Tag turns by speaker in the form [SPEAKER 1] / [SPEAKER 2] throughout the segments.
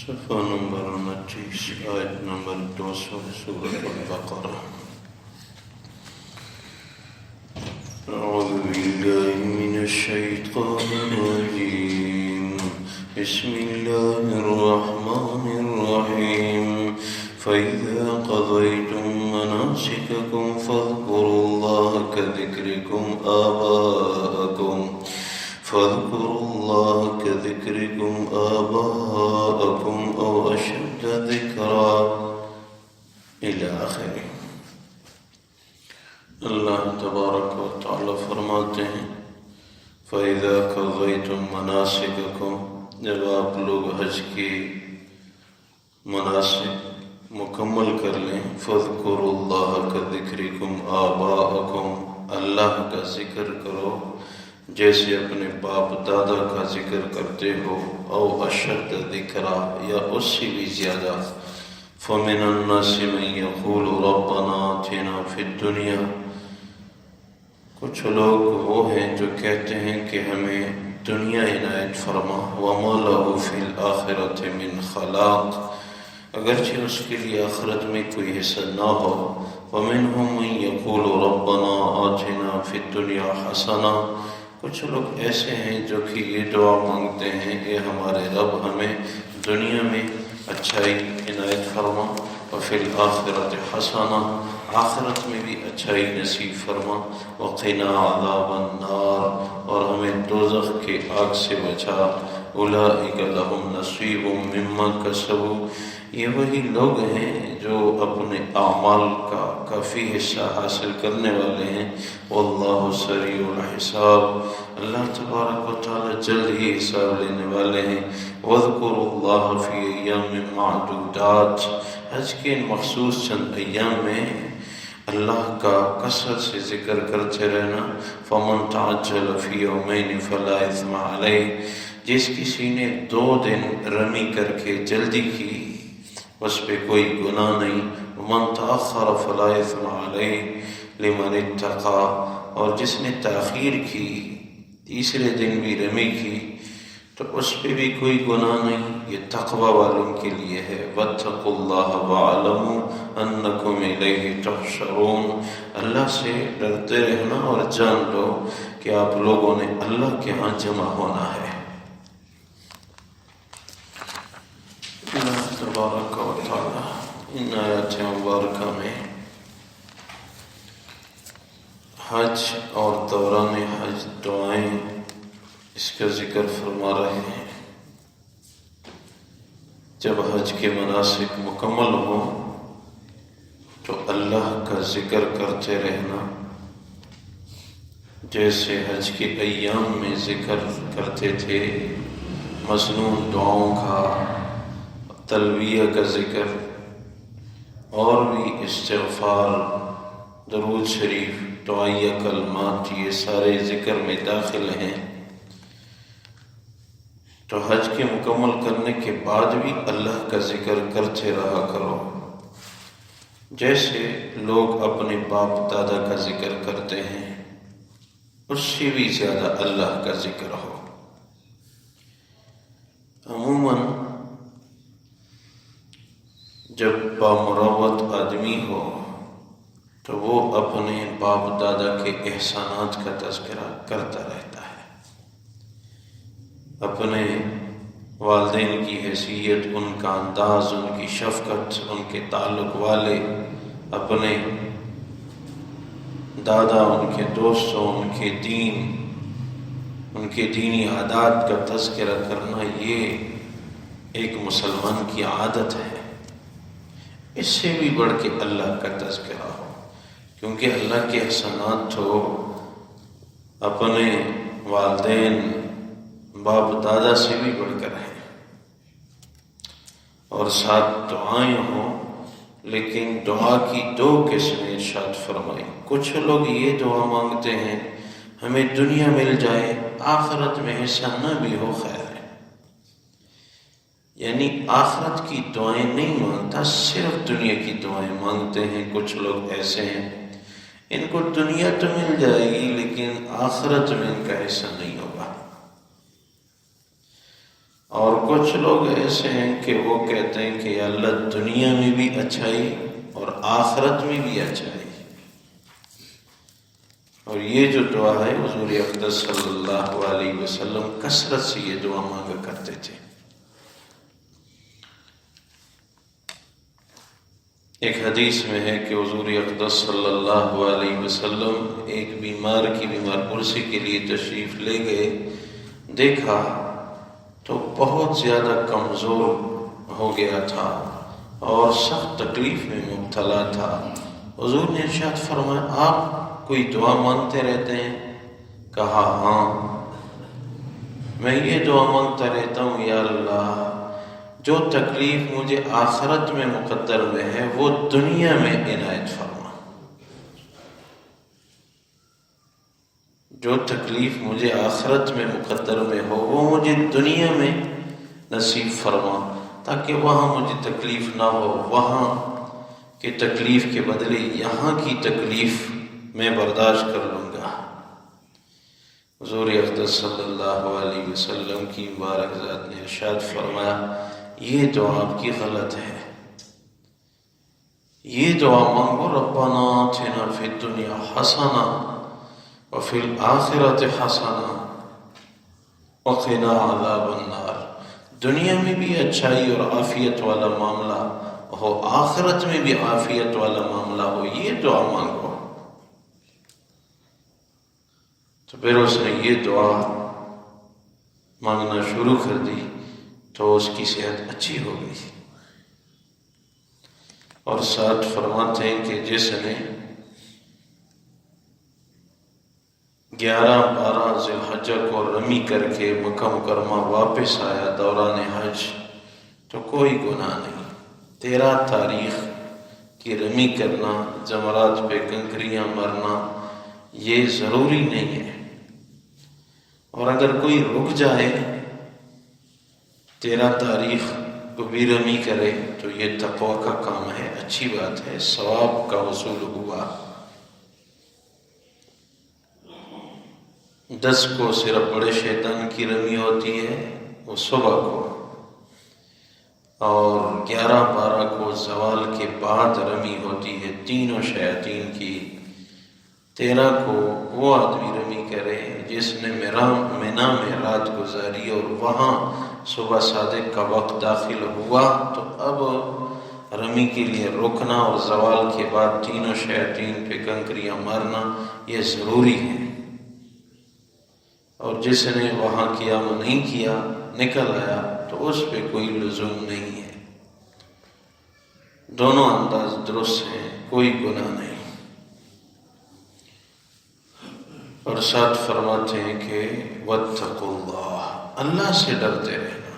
[SPEAKER 1] صفحہ نمبر 29 آیت نمبر 200 سورۃ البقرہ۔ اعوذ باللہ من الشیطان الرجیم، بسم اللہ الرحمن الرحیم۔ فَإِذَا قَضَيْتُم مَّنَاسِكَكُمْ فَاذْكُرُوا اللَّهَ كَذِكْرِكُمْ آباءكم أو أشد ذكرا إلى آخره۔ اللہ تبارک و تعالی فرماتے ہیں فَإِذَا قَضَيْتُم مَّنَاسِكَكُمْ، جب آپ لوگ حج کی مناسک مکمل کر لیں، فَاذْكُرُوا اللَّهَ كَذِكْرِكُمْ آباءكم، اللہ کا ذکر کرو جیسے اپنے باپ دادا کا ذکر کرتے ہو، او اشد ذکرا، یا اس سے بھی زیادہ۔ فَمِنَ النَّاسِ مَن يَقُولُ رَبَّنَا آتِنَا فِي الدُّنْيَا، کچھ لوگ وہ ہیں جو کہتے ہیں کہ ہمیں دنیا عنایت فرما، وَمَا لَهُ فِي الْآخِرَةِ مِنْ خَلَاقٍ، اگرچہ اس کے لیے آخرت میں کوئی حصہ نہ ہو۔ وَمِنْهُم مَن يَقُولُ رَبَّنَا آتِنَا فِي الدُّنْيَا حَسَنَةً، کچھ لوگ ایسے ہیں جو کہ یہ دعا مانگتے ہیں، اے ہمارے رب ہمیں دنیا میں اچھائی عنایت فرما، وفی الآخرۃ حسنہ، آخرت میں بھی اچھائی نصیب فرما، وقنا عذاب النار، اور ہمیں دوزخ کے آگ سے بچا۔ اولئک لہم نصیب مما کسبوا، یہ وہی لوگ ہیں جو اپنے اعمال کا کافی حصہ حاصل کرنے والے ہیں۔ واللہ سریع الحساب، اللہ تبارک و تعالی جلد ہی حساب لینے والے ہیں۔ واذکروا اللہ فی ایام معدودات، حج کے ان مخصوص چند ایام میں اللہ کا کثرت سے ذکر کرتے رہنا۔ فمن تعجل فی یومین فلا اثم علیہ، جس کسی نے 2 دن رمی کر کے جلدی کی اس پہ کوئی گناہ نہیں۔ ومن تأخر فلا اثم علیہ لمن اتقى، اور جس نے تاخیر کی 3 دن بھی رمی کی تو اس پہ بھی کوئی گناہ نہیں، یہ تقوی والوں کے لیے ہے۔ واتقوا اللہ واعلموا انکم الیہ تحشرون، اللہ سے ڈرتے رہنا اور جان لو کہ آپ لوگوں نے اللہ کے ہاں جمع ہونا ہے۔ اللہ تبارک و تعالی ان آیات مبارکہ میں حج اور دوران حج دعائیں اس کا ذکر فرما رہے ہیں۔ جب حج کے مناسک مکمل ہوں تو اللہ کا ذکر کرتے رہنا، جیسے حج کے ایام میں ذکر کرتے تھے، مسنون دعاؤں کا، تلبیہ کا ذکر، اور بھی استغفار، درود شریف، دعائیہ کلمات، یہ سارے ذکر میں داخل ہیں۔ تو حج کے مکمل کرنے کے بعد بھی اللہ کا ذکر کرتے رہا کرو، جیسے لوگ اپنے باپ دادا کا ذکر کرتے ہیں، اس سے بھی زیادہ اللہ کا ذکر ہو۔ عموماً جب بامروت آدمی ہو تو وہ اپنے باپ دادا کے احسانات کا تذکرہ کرتا رہتا ہے، اپنے والدین کی حیثیت، ان کا انداز، ان کی شفقت، ان کے تعلق والے، اپنے دادا، ان کے دوستوں، ان کے دین، ان کے دینی عادات کا تذکرہ کرنا، یہ ایک مسلمان کی عادت ہے۔ اس سے بھی بڑھ کے اللہ کا تذکرہ ہو، کیونکہ اللہ کے احسانات تو اپنے والدین، باپ دادا سے بھی بڑھ کر ہیں، اور ساتھ دعائیں ہوں، لیکن دعا کی 2 قسمیں ارشاد فرمائی۔ کچھ لوگ یہ دعا مانگتے ہیں ہمیں دنیا مل جائے، آخرت میں حصہ نہ بھی ہو، خیر ہے، یعنی آخرت کی دعائیں نہیں مانگتا، صرف دنیا کی دعائیں مانگتے ہیں۔ کچھ لوگ ایسے ہیں ان کو دنیا تو مل جائے گی لیکن آخرت میں ان کا حصہ نہیں ہوگا۔ اور کچھ لوگ ایسے ہیں کہ وہ کہتے ہیں کہ یا اللہ دنیا میں بھی اچھائی اور آخرت میں بھی اچھائی. اور یہ جو دعا ہے حضور اقدس صلی اللہ علیہ وسلم کثرت سے یہ دعا مانگا کرتے تھے. ایک حدیث میں ہے کہ حضور اقدس صلی اللہ علیہ وسلم ایک بیمار کی بیمار پرسی کے لیے تشریف لے گئے. دیکھا تو بہت زیادہ کمزور ہو گیا تھا اور سخت تکلیف میں مبتلا تھا. حضور نے ارشاد فرمایا آپ کوئی دعا مانگتے رہتے ہیں؟ کہا ہاں میں یہ دعا مانگتا رہتا ہوں یا اللہ جو تکلیف مجھے آخرت میں مقدر میں ہے وہ دنیا میں عنایت فرما. جو تکلیف مجھے آخرت میں مقدر میں ہو وہ مجھے دنیا میں نصیب فرما تاکہ وہاں مجھے تکلیف نہ ہو. وہاں کی تکلیف کے بدلے یہاں کی تکلیف میں برداشت کر لوں گا. حضور اقدس صلی اللہ علیہ وسلم کی مبارک ذات نے ارشاد فرمایا یہ دعا آپ کی غلط ہے. یہ دعا مانگو ربنا آتنا فی الدنیا حسنہ وفی الآخرۃ حسنہ وقنا عذاب النار. دنیا میں بھی اچھائی اور عافیت والا معاملہ ہو، آخرت میں بھی عافیت والا معاملہ ہو، یہ دعا مانگو. تو پھر اس نے یہ دعا مانگنا شروع کر دی تو اس کی صحت اچھی ہو گئی. اور ساتھ فرماتے ہیں کہ جس نے 11-12 ذی الحجہ کو رمی کر کے مکہ مکرمہ واپس آیا دوران حج تو کوئی گناہ نہیں. 13 تاریخ کی رمی کرنا، جمرات پہ کنکریاں مرنا یہ ضروری نہیں ہے. اور اگر کوئی رک جائے 13 تاریخ کو بھی رمی کرے تو یہ تقوی کا کام ہے، اچھی بات ہے، ثواب کا حصول ہوا. 10 کو صرف بڑے شیطان کی رمی ہوتی ہے وہ صبح کو، اور 11-12 کو زوال کے بعد رمی ہوتی ہے تینوں شیاطین کی. 13 کو وہ آدمی رمی کرے جس نے مینا میں رات گزاری اور وہاں صبح صادق کا وقت داخل ہوا تو اب رمی کے لیے رکنا اور زوال کے بعد تینوں شیاطین پہ کنکریاں مارنا یہ ضروری ہے. اور جس نے وہاں قیام نہیں کیا نکل آیا تو اس پہ کوئی لزوم نہیں ہے. دونوں انداز درست ہیں، کوئی گناہ نہیں. اور ساتھ فرماتے ہیں کہ واتقوا اللہ، اللہ سے ڈرتے رہنا،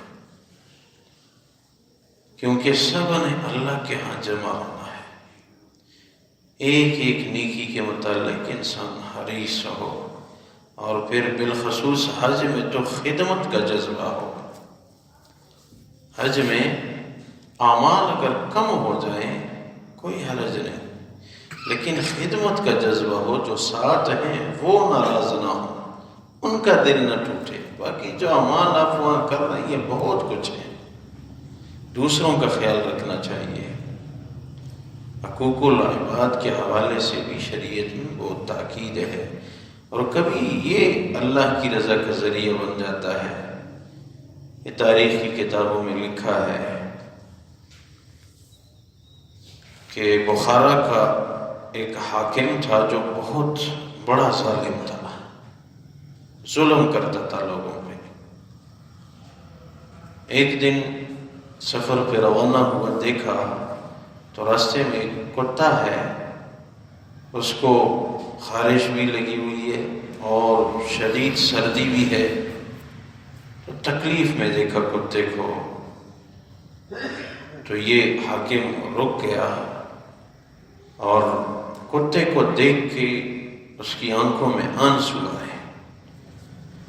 [SPEAKER 1] کیونکہ سب نے اللہ کے ہاں جمع ہونا ہے. ایک ایک نیکی کے متعلق انسان حریص ہو، اور پھر بالخصوص حج میں تو خدمت کا جذبہ ہو. حج میں اعمال اگر کم ہو جائیں کوئی حرج نہیں، لیکن خدمت کا جذبہ ہو، جو ساتھ ہیں وہ ناراض نہ ہو، ان کا دل نہ ٹوٹے. باقی جو اعمال آپ وہاں کر رہے ہیں یہ بہت کچھ ہے، دوسروں کا خیال رکھنا چاہیے. حقوق العباد کے حوالے سے بھی شریعت میں بہت تاکید ہے، اور کبھی یہ اللہ کی رضا کا ذریعہ بن جاتا ہے. یہ تاریخ کی کتابوں میں لکھا ہے کہ بخارا کا ایک حاکم تھا جو بہت بڑا ظالم تھا، ظلم کرتا تھا لوگوں پہ. ایک دن سفر پہ روانہ ہوا، دیکھا تو راستے میں ایک کتا ہے، اس کو خارش بھی لگی ہوئی ہے اور شدید سردی بھی ہے. تو تکلیف میں دیکھا کتے کو، تو یہ حاکم رک گیا اور کتے کو دیکھ کے اس کی آنکھوں میں آنسو آئے،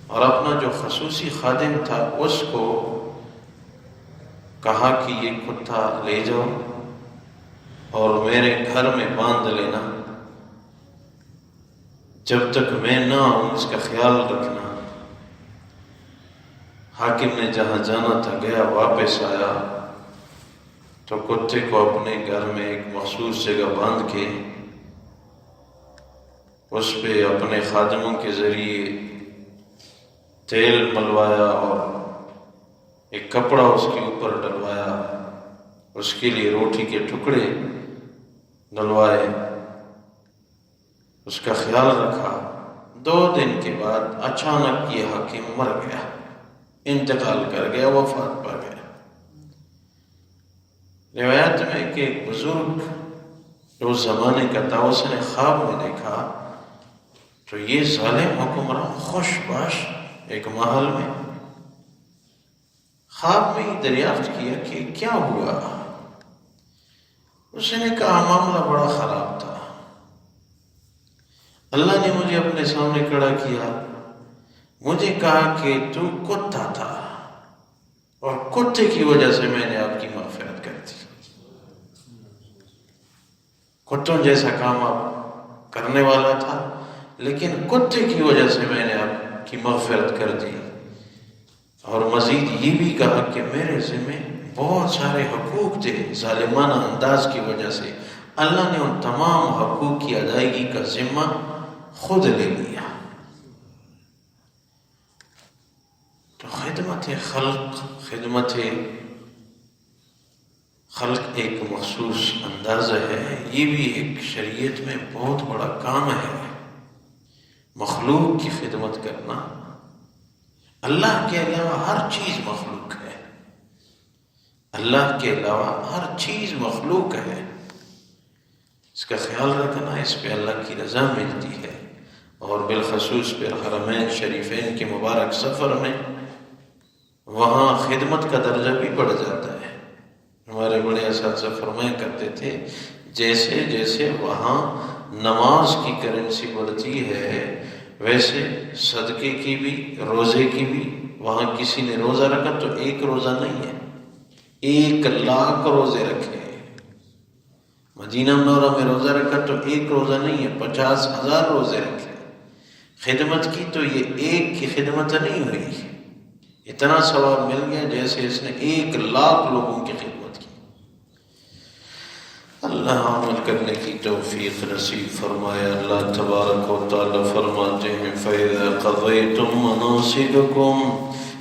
[SPEAKER 1] اور اپنا جو خصوصی خادم تھا اس کو کہا کہ یہ کتا لے جاؤ اور میرے گھر میں باندھ لینا، جب تک میں نہ آؤں اس کا خیال رکھنا. حاکم نے جہاں جانا تھا گیا، واپس آیا تو کتے کو اپنے گھر میں ایک مخصوص جگہ باندھ کے اس پہ اپنے خادموں کے ذریعے تیل ملوایا اور ایک کپڑا اس کے اوپر ڈلوایا، اس کے لیے روٹی کے ٹکڑے ڈلوائے، اس کا خیال رکھا۔ 2 دن کے بعد اچانک یہ حاکم مر گیا، انتقال کر گیا، وفات پا گیا۔ روایت میں کہ ایک بزرگ جو اس زمانے کا تھا، اس نے خواب میں دیکھا تو یہ ظالم حکمران خوش باش ایک محل میں، خواب میں ہی دریافت کیا کہ کیا ہوا۔ اس نے کہا معاملہ بڑا خراب تھا، اللہ نے مجھے اپنے سامنے کھڑا کیا، مجھے کہا کہ تو کتا تھا اور کتے کی وجہ سے میں نے آپ کی مغفرت کر دی۔ کتوں جیسا کام آپ کرنے والا تھا، لیکن کتے کی وجہ سے میں نے آپ کی مغفرت کر دی۔ اور مزید یہ بھی کہا کہ میرے ذمہ بہت سارے حقوق تھے، ظالمانہ انداز کی وجہ سے اللہ نے ان تمام حقوق کی ادائیگی کا ذمہ خود لے لیا۔ تو خدمت خلق ایک مخصوص انداز ہے، یہ بھی ایک شریعت میں بہت بڑا کام ہے۔ مخلوق کی خدمت کرنا، اللہ کے علاوہ ہر چیز مخلوق ہے، اللہ کے علاوہ ہر چیز مخلوق ہے، اس کا خیال رکھنا، اس پہ اللہ کی رضا ملتی ہے۔ اور بالخصوص پھر حرمین شریفین کے مبارک سفر میں وہاں خدمت کا درجہ بھی بڑھ جاتا ہے۔ ہمارے بڑے اساتذہ فرمایا کرتے تھے جیسے جیسے وہاں نماز کی کرنسی بڑھتی ہے، ویسے صدقے کی بھی، روزے کی بھی۔ وہاں کسی نے روزہ رکھا تو 1 روزہ نہیں ہے، 1,00,000 روزے رکھے۔ مدینہ منورہ میں روزہ رکھا تو 1 روزہ نہیں ہے، 50,000 روزے رکھے۔ خدمت کی تو یہ ایک کی خدمت نہیں ہوئی، اتنا ثواب مل گیا جیسے اس نے 1,00,000 لوگوں کی خدمت کی۔ اللہ عمل کرنے کی توفیق نصیب فرمائے۔ اللہ تبارک و تعالی فرماتے ہیں فَإِذَا قَضَيْتُم مَّنَاسِكَكُمْ،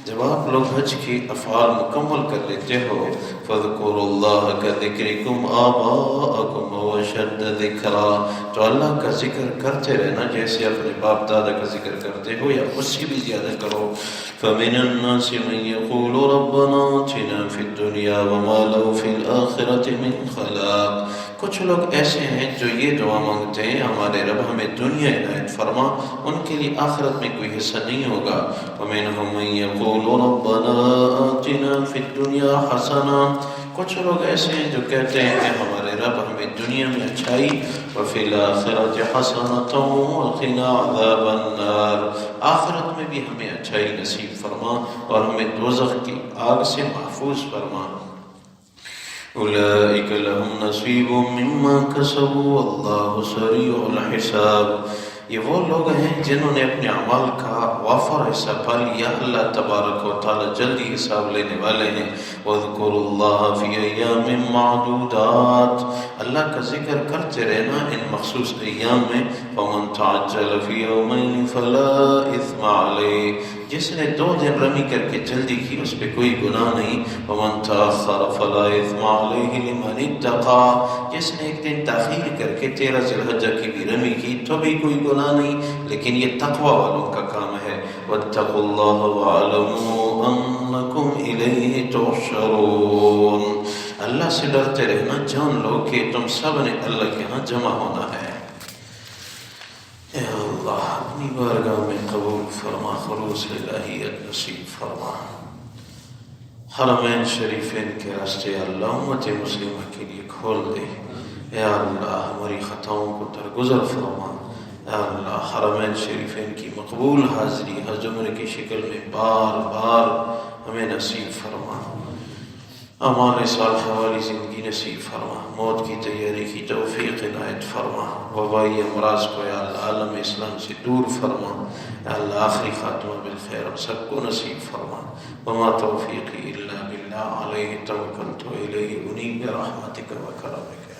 [SPEAKER 1] جب آپ لوگ حج کی افعال مکمل کر لیتے ہو، فَاذْكُرُوا اللَّهَ كَذِكْرِكُمْ آبَاءَكُمْ وَأَشَدَّ ذِكْرًا، تو اللہ کا ذکر کرتے رہنا جیسے اپنے باپ دادا کا ذکر کرتے ہو یا اس سے بھی زیادہ کرو۔ فَمِنَ النَّاسِ مَن يَقُولُ رَبَّنَا آتِنَا فِي الدُّنْيَا وَمَا لَهُ فِي الْآخِرَةِ مِنْ خَلَاقٍ، کچھ لوگ ایسے ہیں جو یہ دعا مانگتے ہیں ہمارے رب ہمیں دنیا عنایت فرما، ان کے لیے آخرت میں کوئی حصہ نہیں ہوگا۔ وَمِنْهُم مَّن يَقُولُ رَبَّنَا آتِنَا فِي الدُّنْيَا حَسَنَةً، کچھ لوگ ایسے ہیں جو کہتے ہیں کہ ہمارے رب ہمیں دنیا میں اچھائی، وَفِي الْآخِرَةِ حَسَنَةً وَقِنَا عَذَابَ النَّارِ، آخرت میں بھی ہمیں اچھائی نصیب فرما اور ہمیں دوزخ کی آگ سے محفوظ فرما۔ اولئک لهم نصیب مما کسبوا واللہ سریع الحساب، یہ وہ لوگ ہیں جنہوں نے اپنے اعمال کا وافر حصہ پا لیا، اللہ تبارک و تعالی جلدی حساب لینے والے ہیں۔ وَاذْكُرُوا اللَّهَ فِي أَيَّامٍ مَّعْدُودَاتٍ، اللہ کا ذکر کرتے رہنا ان مخصوص ایام میں۔ فَمَن تَعَجَّلَ فِي يَوْمَيْنِ فَلَا إِثْمَ عَلَيْهِ، جس نے 2 دن رمی کر کے جلدی کی اس پہ کوئی گناہ نہیں۔ وَمَن تَأَخَّرَ فَلَا إِثْمَ عَلَيْهِ لِمَنِ اتَّقَىٰ، جس نے 1 دن تاخیر کر کے 13 ذی الحجہ کی بھی رمی کی تو بھی کوئی گناہ نہیں، لیکن یہ تقوی والوں کا کام ہے۔ وَاتَّقُوا اللَّهَ وَاعْلَمُوا أَنَّكُمْ إِلَيْهِ تُحْشَرُونَ، اللہ سے ڈرتے رہنا، جان لو کہ تم سب نے اللہ کے ہاں جمع ہونا ہے۔ اے اللہ اپنی بارگاہ میں قبول فرما، خلوص الہیت نصیب فرما۔ حرمین شریفین کے راستے اللہ امت مسلمہ کے لیے کھول دے۔ اے اللہ ہماری خطاؤں کو درگزر فرما۔ اے اللہ حرمین شریفین کی مقبول حاضری حج عمرے کی شکل میں بار بار ہمیں نصیب فرما۔ امان صالحہ والی زندگی نصیب فرما، موت کی تیاری کی توفیق عنایت فرما، وبائی امراض کو یا اللہ عالم اسلام سے دور فرما، یا اللہ آخری خاتمہ بالخیر ہم سب کو نصیب فرما۔ وما توفیقی الا باللہ علیہ توکلت و الیہ انیب برحمتک و کرمک۔